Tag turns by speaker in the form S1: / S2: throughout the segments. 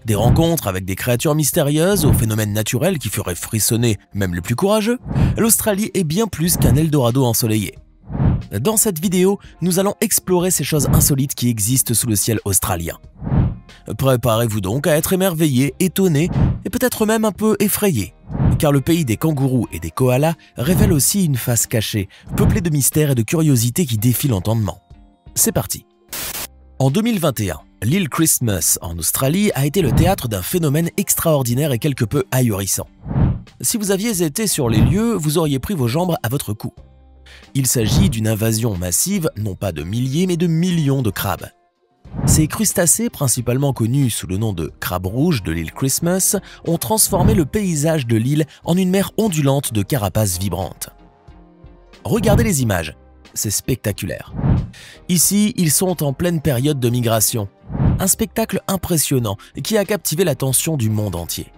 S1: des rencontres avec des créatures mystérieuses aux phénomènes naturels qui feraient frissonner même les plus courageux, l'Australie est bien plus qu'un Eldorado ensoleillé. Dans cette vidéo, nous allons explorer ces choses insolites qui existent sous le ciel australien. Préparez-vous donc à être émerveillé, étonné et peut-être même un peu effrayé, car le pays des kangourous et des koalas révèle aussi une face cachée, peuplée de mystères et de curiosités qui défient l'entendement. C'est parti. En 2021, l'île Christmas en Australie a été le théâtre d'un phénomène extraordinaire et quelque peu ahurissant. Si vous aviez été sur les lieux, vous auriez pris vos jambes à votre cou. Il s'agit d'une invasion massive, non pas de milliers mais de millions de crabes. Ces crustacés, principalement connus sous le nom de crabes rouges de l'île Christmas, ont transformé le paysage de l'île en une mer ondulante de carapaces vibrantes. Regardez les images, c'est spectaculaire. Ici, ils sont en pleine période de migration. Un spectacle impressionnant qui a captivé l'attention du monde entier.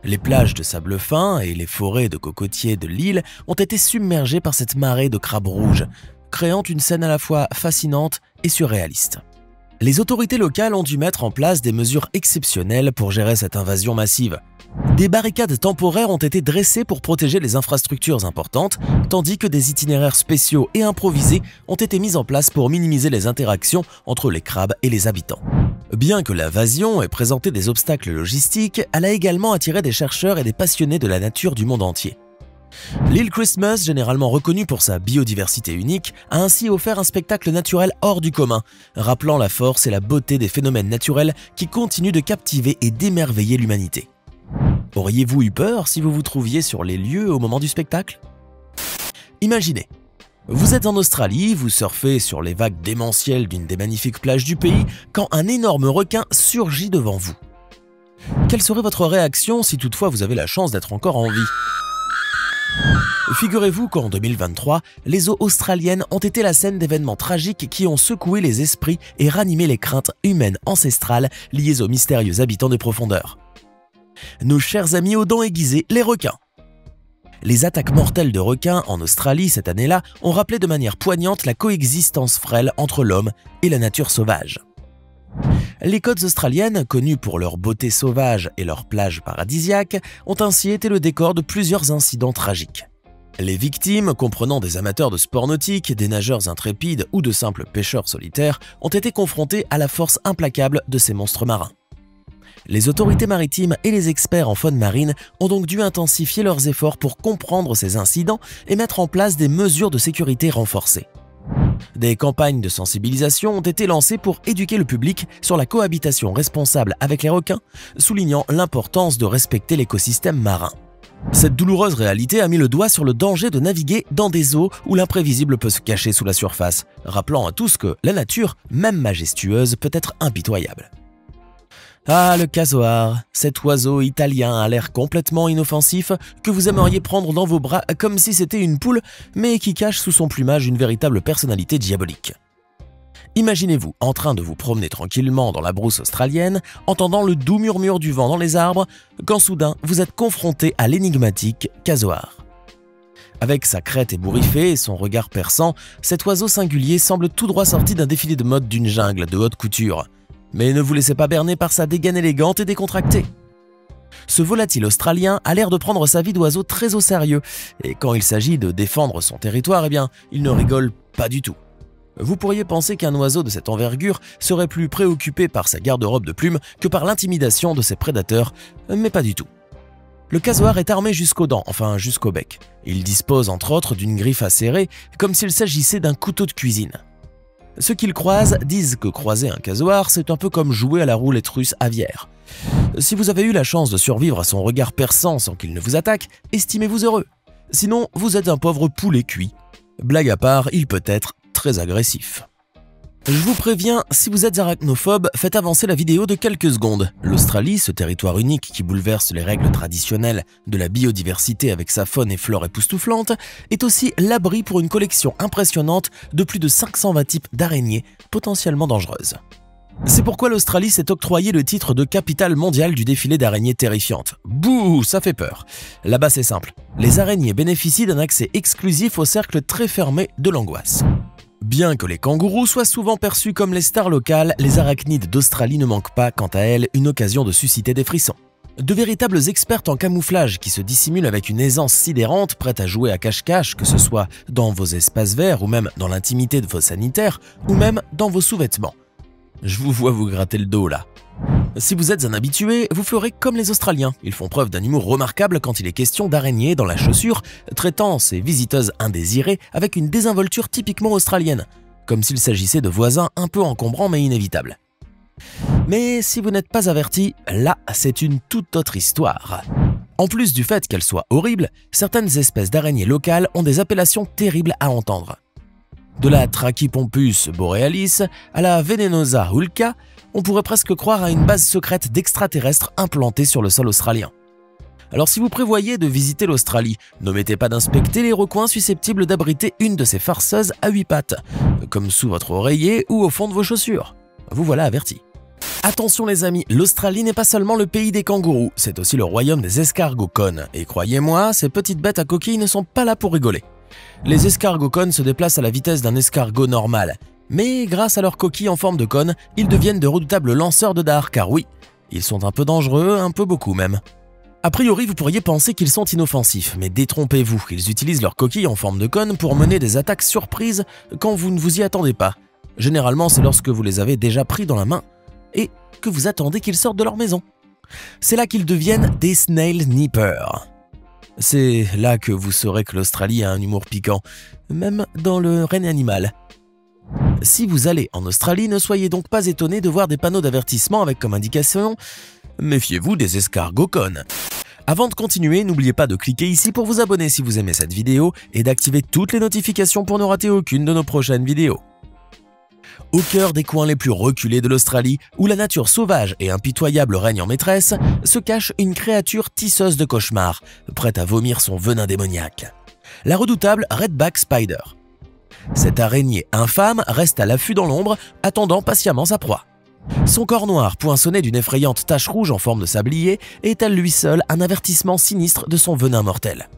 S1: Les plages de sable fin et les forêts de cocotiers de l'île ont été submergées par cette marée de crabes rouges, créant une scène à la fois fascinante et surréaliste. Les autorités locales ont dû mettre en place des mesures exceptionnelles pour gérer cette invasion massive. Des barricades temporaires ont été dressées pour protéger les infrastructures importantes, tandis que des itinéraires spéciaux et improvisés ont été mis en place pour minimiser les interactions entre les crabes et les habitants. Bien que l'invasion ait présenté des obstacles logistiques, elle a également attiré des chercheurs et des passionnés de la nature du monde entier. L'île Christmas, généralement reconnue pour sa biodiversité unique, a ainsi offert un spectacle naturel hors du commun, rappelant la force et la beauté des phénomènes naturels qui continuent de captiver et d'émerveiller l'humanité. Auriez-vous eu peur si vous vous trouviez sur les lieux au moment du spectacle? Imaginez, vous êtes en Australie, vous surfez sur les vagues démentielles d'une des magnifiques plages du pays quand un énorme requin surgit devant vous. Quelle serait votre réaction si toutefois vous avez la chance d'être encore en vie? Figurez-vous qu'en 2023, les eaux australiennes ont été la scène d'événements tragiques qui ont secoué les esprits et ranimé les craintes humaines ancestrales liées aux mystérieux habitants des profondeurs. Nos chers amis aux dents aiguisées, les requins. Les attaques mortelles de requins en Australie cette année-là ont rappelé de manière poignante la coexistence frêle entre l'homme et la nature sauvage. Les côtes australiennes, connues pour leur beauté sauvage et leurs plages paradisiaques, ont ainsi été le décor de plusieurs incidents tragiques. Les victimes, comprenant des amateurs de sports nautiques, des nageurs intrépides ou de simples pêcheurs solitaires, ont été confrontées à la force implacable de ces monstres marins. Les autorités maritimes et les experts en faune marine ont donc dû intensifier leurs efforts pour comprendre ces incidents et mettre en place des mesures de sécurité renforcées. Des campagnes de sensibilisation ont été lancées pour éduquer le public sur la cohabitation responsable avec les requins, soulignant l'importance de respecter l'écosystème marin. Cette douloureuse réalité a mis le doigt sur le danger de naviguer dans des eaux où l'imprévisible peut se cacher sous la surface, rappelant à tous que la nature, même majestueuse, peut être impitoyable. Ah, le casoar, cet oiseau italien à l'air complètement inoffensif que vous aimeriez prendre dans vos bras comme si c'était une poule, mais qui cache sous son plumage une véritable personnalité diabolique. Imaginez-vous en train de vous promener tranquillement dans la brousse australienne, entendant le doux murmure du vent dans les arbres, quand soudain vous êtes confronté à l'énigmatique casoar. Avec sa crête ébouriffée et son regard perçant, cet oiseau singulier semble tout droit sorti d'un défilé de mode d'une jungle de haute couture. Mais ne vous laissez pas berner par sa dégaine élégante et décontractée. Ce volatile australien a l'air de prendre sa vie d'oiseau très au sérieux, et quand il s'agit de défendre son territoire, eh bien, il ne rigole pas du tout. Vous pourriez penser qu'un oiseau de cette envergure serait plus préoccupé par sa garde-robe de plumes que par l'intimidation de ses prédateurs, mais pas du tout. Le casoar est armé jusqu'aux dents, enfin jusqu'au bec. Il dispose entre autres d'une griffe acérée, comme s'il s'agissait d'un couteau de cuisine. Ceux qui le croisent disent que croiser un casoar, c'est un peu comme jouer à la roulette russe aviaire. Si vous avez eu la chance de survivre à son regard perçant sans qu'il ne vous attaque, estimez-vous heureux. Sinon, vous êtes un pauvre poulet cuit. Blague à part, il peut être très agressif. Je vous préviens, si vous êtes arachnophobe, faites avancer la vidéo de quelques secondes. L'Australie, ce territoire unique qui bouleverse les règles traditionnelles de la biodiversité avec sa faune et flore époustouflante, est aussi l'abri pour une collection impressionnante de plus de 520 types d'araignées potentiellement dangereuses. C'est pourquoi l'Australie s'est octroyé le titre de capitale mondiale du défilé d'araignées terrifiantes. Bouh, ça fait peur. Là-bas c'est simple, les araignées bénéficient d'un accès exclusif au cercle très fermé de l'angoisse. Bien que les kangourous soient souvent perçus comme les stars locales, les arachnides d'Australie ne manquent pas, quant à elles, une occasion de susciter des frissons. De véritables expertes en camouflage qui se dissimulent avec une aisance sidérante, prêtes à jouer à cache-cache, que ce soit dans vos espaces verts ou même dans l'intimité de vos sanitaires, ou même dans vos sous-vêtements. Je vous vois vous gratter le dos là. Si vous êtes un habitué, vous ferez comme les Australiens. Ils font preuve d'un humour remarquable quand il est question d'araignées dans la chaussure, traitant ces visiteuses indésirées avec une désinvolture typiquement australienne, comme s'il s'agissait de voisins un peu encombrants mais inévitables. Mais si vous n'êtes pas averti, là, c'est une toute autre histoire. En plus du fait qu'elles soient horribles, certaines espèces d'araignées locales ont des appellations terribles à entendre. De la Trachypompus borealis à la Venenosa hulka, on pourrait presque croire à une base secrète d'extraterrestres implantée sur le sol australien. Alors si vous prévoyez de visiter l'Australie, n'omettez pas d'inspecter les recoins susceptibles d'abriter une de ces farceuses à 8 pattes, comme sous votre oreiller ou au fond de vos chaussures. Vous voilà avertis. Attention les amis, l'Australie n'est pas seulement le pays des kangourous, c'est aussi le royaume des escargots-cônes. Et croyez-moi, ces petites bêtes à coquilles ne sont pas là pour rigoler. Les escargots-cônes se déplacent à la vitesse d'un escargot normal. Mais grâce à leurs coquilles en forme de cône, ils deviennent de redoutables lanceurs de dards, car oui, ils sont un peu dangereux, un peu beaucoup même. A priori, vous pourriez penser qu'ils sont inoffensifs, mais détrompez-vous, ils utilisent leurs coquilles en forme de cône pour mener des attaques surprises quand vous ne vous y attendez pas. Généralement, c'est lorsque vous les avez déjà pris dans la main et que vous attendez qu'ils sortent de leur maison. C'est là qu'ils deviennent des snail nippers. C'est là que vous saurez que l'Australie a un humour piquant, même dans le règne animal. Si vous allez en Australie, ne soyez donc pas étonnés de voir des panneaux d'avertissement avec comme indication « Méfiez-vous des escargots-cônes ». Avant de continuer, n'oubliez pas de cliquer ici pour vous abonner si vous aimez cette vidéo et d'activer toutes les notifications pour ne rater aucune de nos prochaines vidéos. Au cœur des coins les plus reculés de l'Australie, où la nature sauvage et impitoyable règne en maîtresse, se cache une créature tisseuse de cauchemars, prête à vomir son venin démoniaque. La redoutable Redback Spider. Cette araignée infâme reste à l'affût dans l'ombre, attendant patiemment sa proie. Son corps noir, poinçonné d'une effrayante tache rouge en forme de sablier, est à lui seul un avertissement sinistre de son venin mortel.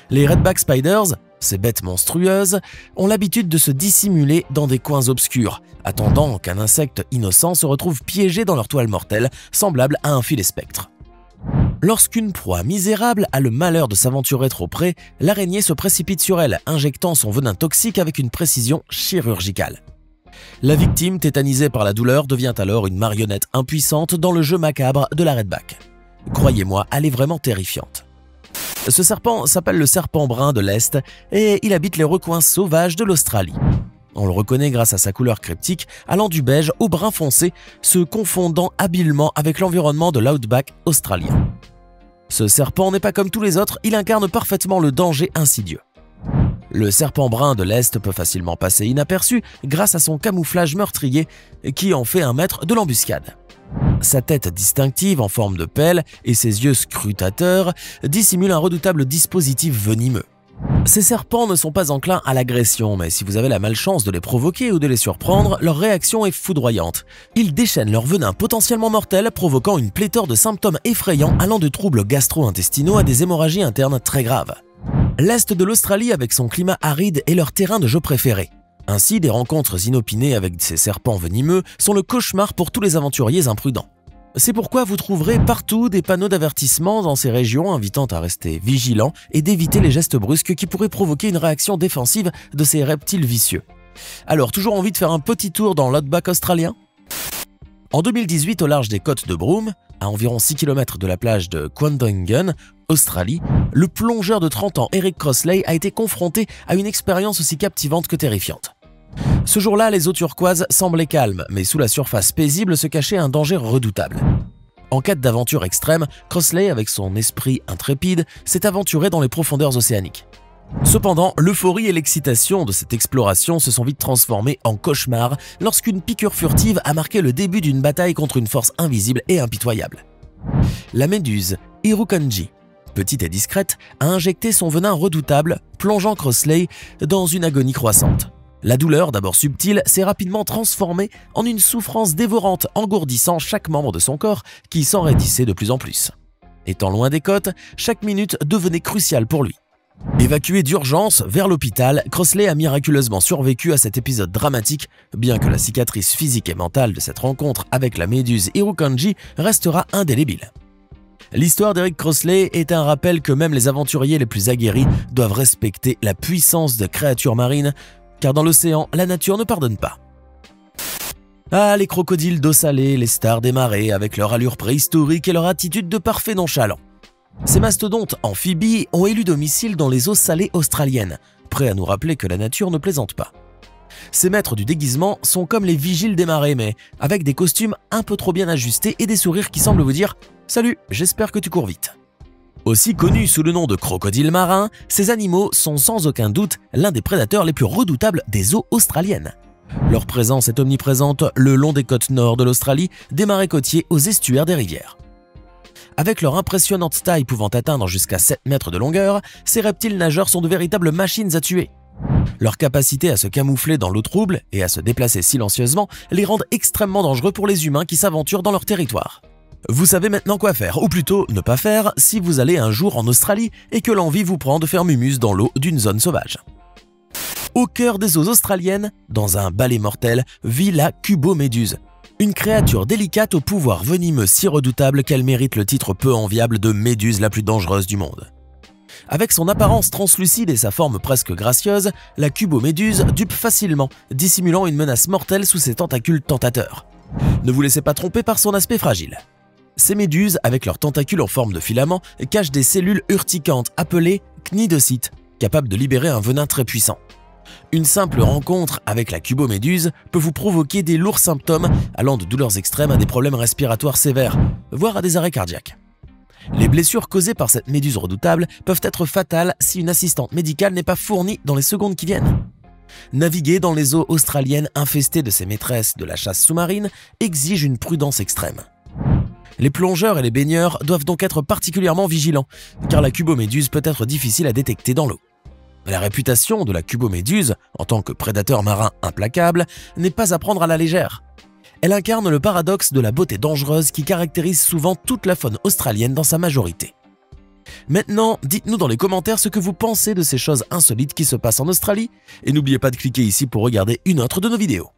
S1: Les Redback Spiders, ces bêtes monstrueuses, ont l'habitude de se dissimuler dans des coins obscurs, attendant qu'un insecte innocent se retrouve piégé dans leur toile mortelle, semblable à un filet spectre. Lorsqu'une proie misérable a le malheur de s'aventurer trop près, l'araignée se précipite sur elle, injectant son venin toxique avec une précision chirurgicale. La victime, tétanisée par la douleur, devient alors une marionnette impuissante dans le jeu macabre de la Redback. Croyez-moi, elle est vraiment terrifiante. Ce serpent s'appelle le serpent brun de l'Est et il habite les recoins sauvages de l'Australie. On le reconnaît grâce à sa couleur cryptique allant du beige au brun foncé, se confondant habilement avec l'environnement de l'outback australien. Ce serpent n'est pas comme tous les autres, il incarne parfaitement le danger insidieux. Le serpent brun de l'Est peut facilement passer inaperçu grâce à son camouflage meurtrier qui en fait un maître de l'embuscade. Sa tête distinctive en forme de pelle et ses yeux scrutateurs dissimulent un redoutable dispositif venimeux. Ces serpents ne sont pas enclins à l'agression, mais si vous avez la malchance de les provoquer ou de les surprendre, leur réaction est foudroyante. Ils déchaînent leur venin potentiellement mortel, provoquant une pléthore de symptômes effrayants allant de troubles gastro-intestinaux à des hémorragies internes très graves. L'Est de l'Australie, avec son climat aride, est leur terrain de jeu préféré. Ainsi, des rencontres inopinées avec ces serpents venimeux sont le cauchemar pour tous les aventuriers imprudents. C'est pourquoi vous trouverez partout des panneaux d'avertissement dans ces régions invitant à rester vigilants et d'éviter les gestes brusques qui pourraient provoquer une réaction défensive de ces reptiles vicieux. Alors, toujours envie de faire un petit tour dans l'outback australien ? En 2018, au large des côtes de Broome, à environ 6 km de la plage de Quandongan, Australie, le plongeur de 30 ans Eric Crossley a été confronté à une expérience aussi captivante que terrifiante. Ce jour-là, les eaux turquoises semblaient calmes, mais sous la surface paisible se cachait un danger redoutable. En quête d'aventure extrême, Crossley, avec son esprit intrépide, s'est aventuré dans les profondeurs océaniques. Cependant, l'euphorie et l'excitation de cette exploration se sont vite transformées en cauchemar lorsqu'une piqûre furtive a marqué le début d'une bataille contre une force invisible et impitoyable. La méduse Irukandji, petite et discrète, a injecté son venin redoutable, plongeant Crossley dans une agonie croissante. La douleur, d'abord subtile, s'est rapidement transformée en une souffrance dévorante, engourdissant chaque membre de son corps qui s'enraidissait de plus en plus. Étant loin des côtes, chaque minute devenait cruciale pour lui. Évacué d'urgence vers l'hôpital, Crossley a miraculeusement survécu à cet épisode dramatique, bien que la cicatrice physique et mentale de cette rencontre avec la méduse Irukandji restera indélébile. L'histoire d'Eric Crossley est un rappel que même les aventuriers les plus aguerris doivent respecter la puissance de créatures marines, car dans l'océan, la nature ne pardonne pas. Ah, les crocodiles d'eau salée, les stars des marais, avec leur allure préhistorique et leur attitude de parfait nonchalant. Ces mastodontes amphibies ont élu domicile dans les eaux salées australiennes, prêts à nous rappeler que la nature ne plaisante pas. Ces maîtres du déguisement sont comme les vigiles des marais, mais avec des costumes un peu trop bien ajustés et des sourires qui semblent vous dire « Salut, j'espère que tu cours vite ». Aussi connus sous le nom de crocodiles marins, ces animaux sont sans aucun doute l'un des prédateurs les plus redoutables des eaux australiennes. Leur présence est omniprésente le long des côtes nord de l'Australie, des marais côtiers aux estuaires des rivières. Avec leur impressionnante taille pouvant atteindre jusqu'à 7 mètres de longueur, ces reptiles nageurs sont de véritables machines à tuer. Leur capacité à se camoufler dans l'eau trouble et à se déplacer silencieusement les rendent extrêmement dangereux pour les humains qui s'aventurent dans leur territoire. Vous savez maintenant quoi faire, ou plutôt ne pas faire, si vous allez un jour en Australie et que l'envie vous prend de faire mumuse dans l'eau d'une zone sauvage. Au cœur des eaux australiennes, dans un balai mortel, vit la cuboméduse. Une créature délicate au pouvoir venimeux si redoutable qu'elle mérite le titre peu enviable de méduse la plus dangereuse du monde. Avec son apparence translucide et sa forme presque gracieuse, la cuboméduse dupe facilement, dissimulant une menace mortelle sous ses tentacules tentateurs. Ne vous laissez pas tromper par son aspect fragile. Ces méduses, avec leurs tentacules en forme de filaments, cachent des cellules urticantes appelées cnidocytes, capables de libérer un venin très puissant. Une simple rencontre avec la cuboméduse peut vous provoquer des lourds symptômes allant de douleurs extrêmes à des problèmes respiratoires sévères, voire à des arrêts cardiaques. Les blessures causées par cette méduse redoutable peuvent être fatales si une assistante médicale n'est pas fournie dans les secondes qui viennent. Naviguer dans les eaux australiennes infestées de ces maîtresses de la chasse sous-marine exige une prudence extrême. Les plongeurs et les baigneurs doivent donc être particulièrement vigilants, car la cuboméduse peut être difficile à détecter dans l'eau. La réputation de la cuboméduse, en tant que prédateur marin implacable, n'est pas à prendre à la légère. Elle incarne le paradoxe de la beauté dangereuse qui caractérise souvent toute la faune australienne dans sa majorité. Maintenant, dites-nous dans les commentaires ce que vous pensez de ces choses insolites qui se passent en Australie, et n'oubliez pas de cliquer ici pour regarder une autre de nos vidéos.